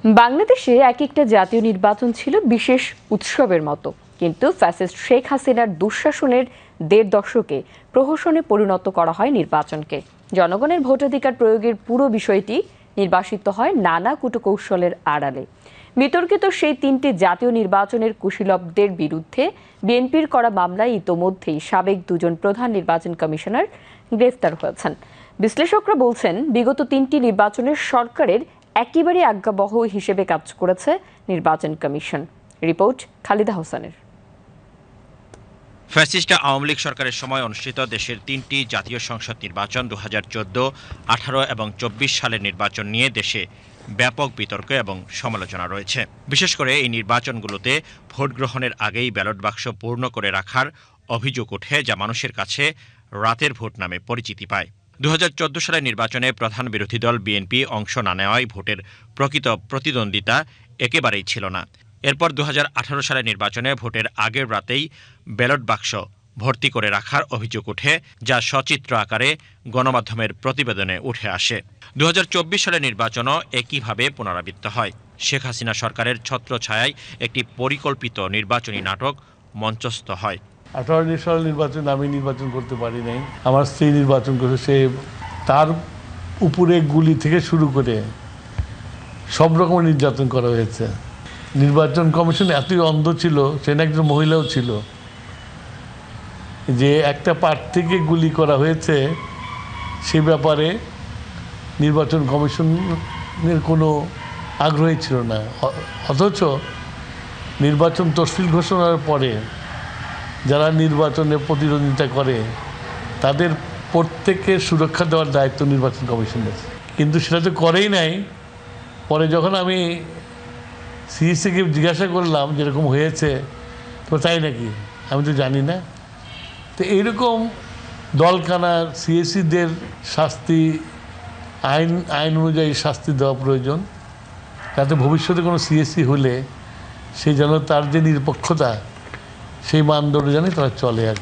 বাংলাদেশে এক একটা জাতীয় নির্বাচন ছিল বিশেষ উৎসবের মতো, কিন্তু ফ্যাসিস্ট শেখ হাসিনার দুঃশাসনের ১.৫ দশকে প্রহসনে পরিণত করা হয় নির্বাচনকে। জনগণের ভোটাধিকার প্রয়োগের পুরো বিষয়টি নির্বাসিত হয় নানা কূটকৌশলের আড়ালে। বিতর্কিত সেই ৩টি জাতীয় নির্বাচনের কুশীলবদের বিরুদ্ধে বিএনপির করা মামলায় ইতোমধ্যেই সাবেক ২জন প্রধান নির্বাচন কমিশনার গ্রেফতার হয়েছেন। বিশ্লেষকরা বলছেন, বিগত ৩টি নির্বাচনের সরকারের একেবারে আজ্ঞাবহ হিসেবে কাজ করেছে নির্বাচন কমিশন। রিপোর্ট খালিদা হোসেনের। ফ্যাসিস্ট আওয়ামী লীগ সরকারের সময় অনুষ্ঠিত দেশের ৩টি জাতীয় সংসদ নির্বাচন ২০১৪, ১৮ এবং ২৪ সালের নির্বাচন নিয়ে দেশে ব্যাপক বিতর্ক এবং সমালোচনা রয়েছে। বিশেষ করে এই নির্বাচনগুলোতে ভোট গ্রহণের আগেই ব্যালট বাক্স পূর্ণ করে রাখার অভিযোগ ওঠে, যা মানুষের কাছে রাতের ভোট নামে পরিচিতি পায়। ২০১৪ সালের নির্বাচনে প্রধান বিরোধী দল বিএনপি অংশ না নেওয়ায় ভোটের প্রকৃত প্রতিদ্বন্দ্বিতা একেবারেই ছিল না। এরপর ২০১৮ সালের নির্বাচনে ভোটের আগের রাতেই ব্যালট বাক্স ভর্তি করে রাখার অভিযোগ ওঠে, যা সচিত্র আকারে গণমাধ্যমের প্রতিবেদনে উঠে আসে। ২০২৪ সালের নির্বাচনও একইভাবে পুনরাবৃত্ত হয়। শেখ হাসিনা সরকারের ছত্রছায়ায় একটি পরিকল্পিত নির্বাচনী নাটক মঞ্চস্থ হয়। ১৮ সালের নির্বাচন আমি নির্বাচন করতে পারি নাই, আমার স্ত্রী নির্বাচন করেছে। সে তার উপরে গুলি থেকে শুরু করে সব রকমের নির্যাতন করা হয়েছে। নির্বাচন কমিশন এতই অন্ধ ছিল, সে একজন মহিলাও ছিল, যে একটা প্রার্থীকে গুলি করা হয়েছে সে ব্যাপারে নির্বাচন কমিশনের কোনো আগ্রহী ছিল না। অথচ নির্বাচন তফসিল ঘোষণার পরে যারা নির্বাচনে প্রতিদ্বন্দ্বিতা করে তাদের প্রত্যেকের সুরক্ষা দেওয়ার দায়িত্ব নির্বাচন কমিশনের, কিন্তু সেটা তো করেই নাই। পরে যখন আমি সিইসিকে জিজ্ঞাসা করলাম যেরকম হয়েছে, তো তাই নাকি, আমি তো জানি না। তো এইরকম দলকানার সিএসিদের শাস্তি আইন অনুযায়ী শাস্তি দেওয়া প্রয়োজন, যাতে ভবিষ্যতে কোনো সিএসি হলে সে যেন তার যে নিরপেক্ষতা সেই মানদণ্ড জানে তারা চলে। আর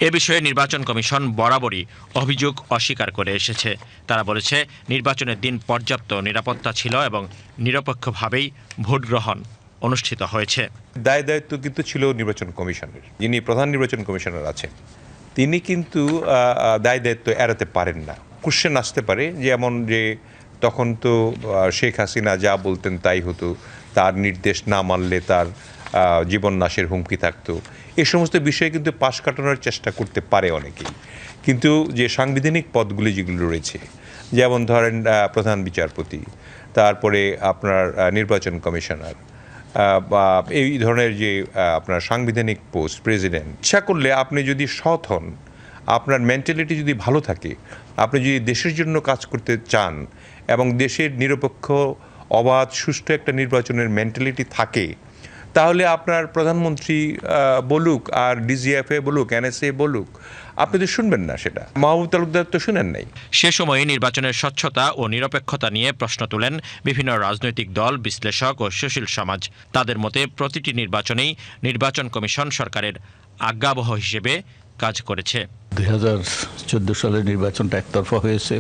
এ বিষয়ে নির্বাচন কমিশন বরাবরই অভিযোগ অস্বীকার করে এসেছে। তারা বলেছে, নির্বাচনের দিন পর্যাপ্ত নিরাপত্তা ছিল এবং নিরপেক্ষভাবেই ভোট গ্রহণ অনুষ্ঠিত হয়েছে। দায়িত্ব কিন্তু ছিল নির্বাচন কমিশনের। যিনি প্রধান নির্বাচন কমিশনার আছেন তিনি কিন্তু দায়িত্ব এড়াতে পারেন না। কোশ্চেন আসতে পারে যেমন যে তখন তো শেখ হাসিনা যা বলতেন তাই হতো, তার নির্দেশ না মানলে তার জীবন নাশের হুমকি থাকতো। এই সমস্ত বিষয়ে কিন্তু পাশ কাটানোর চেষ্টা করতে পারে অনেকেই, কিন্তু যে সাংবিধানিক পদগুলি যেগুলো রয়েছে, যেমন ধরেন প্রধান বিচারপতি, তারপরে আপনার নির্বাচন কমিশনার বা এই ধরনের যে আপনার সাংবিধানিক পোস্ট, প্রেসিডেন্ট, ইচ্ছা করলে আপনি যদি সৎ হন, আপনার মেন্টালিটি যদি ভালো থাকে, আপনি যদি দেশের জন্য কাজ করতে চান এবং দেশের নিরপেক্ষ অবাধ সুষ্ঠু একটা নির্বাচনের মেন্টালিটি থাকে, তাহলে আপনার প্রধানমন্ত্রী বলুক আর ডিজিএফএ বলুক, এনএসএ বলুক, আপনি তো শুনবেন না। সেটা মাহবুব তালুকদার তো শুনেন নাই। সে সময়ে নির্বাচনের স্বচ্ছতা ও নিরপেক্ষতা নিয়ে প্রশ্ন তোলেন বিভিন্ন রাজনৈতিক দল, বিশ্লেষক ও সুশীল সমাজ। তাদের মতে, প্রতিটি নির্বাচনেই নির্বাচন কমিশন সরকারের আজ্ঞাবহ হিসেবে কাজ করেছে। ২০১৪ সালের নির্বাচনটা একতরফা হয়েছে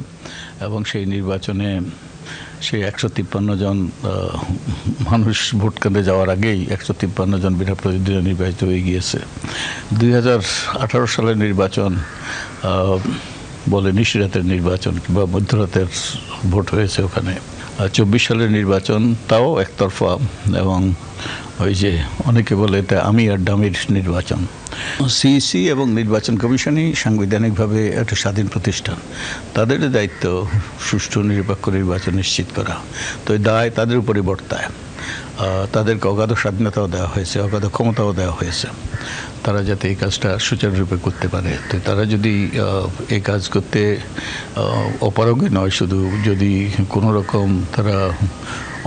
এবং সেই নির্বাচনে সেই ১৫৩ জন মানুষ ভোট কেন্দ্রে যাওয়ার আগেই ১৫৩ জন বিনা প্রতিদ্বন্দ্বী নির্বাচিত হয়ে গিয়েছে। ২০১৮ সালের নির্বাচন বলে নিশিরাতের নির্বাচন কিংবা মধ্যরাতের ভোট হয়েছে ওখানে। ২৪ সালের নির্বাচন তাও একতরফা এবং ওই যে অনেকে বলে এটা আমি আর ডামির নির্বাচন। সিইসি এবং নির্বাচন কমিশনই সাংবিধানিকভাবে একটা স্বাধীন প্রতিষ্ঠান, তাদের দায়িত্ব সুষ্ঠু নিরপেক্ষ নির্বাচন নিশ্চিত করা। তো এই দায় তাদের উপরে বর্তায়। তাদেরকে অগাধ স্বাধীনতাও দেওয়া হয়েছে, অগাধ ক্ষমতাও দেওয়া হয়েছে, তারা যাতে এই কাজটা সুচারুরূপে করতে পারে। তো তারা যদি এই কাজ করতে অপারগই নয়, শুধু যদি কোনো রকম তারা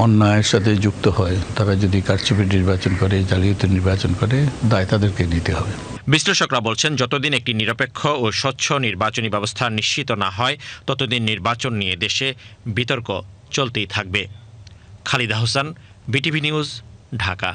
অন্যায়ের সাথে যুক্ত হয়, তারা যদি কারচুপি নির্বাচন করে, জালিয়াতি নির্বাচন করে, দায় তাদেরকে নিতে হবে। বিশ্লেষকরা বলছেন, যতদিন একটি নিরপেক্ষ ও স্বচ্ছ নির্বাচনী ব্যবস্থা নিশ্চিত না হয়, ততদিন নির্বাচন নিয়ে দেশে বিতর্ক চলতেই থাকবে। Khalida Hossain, BTV news, Dhaka.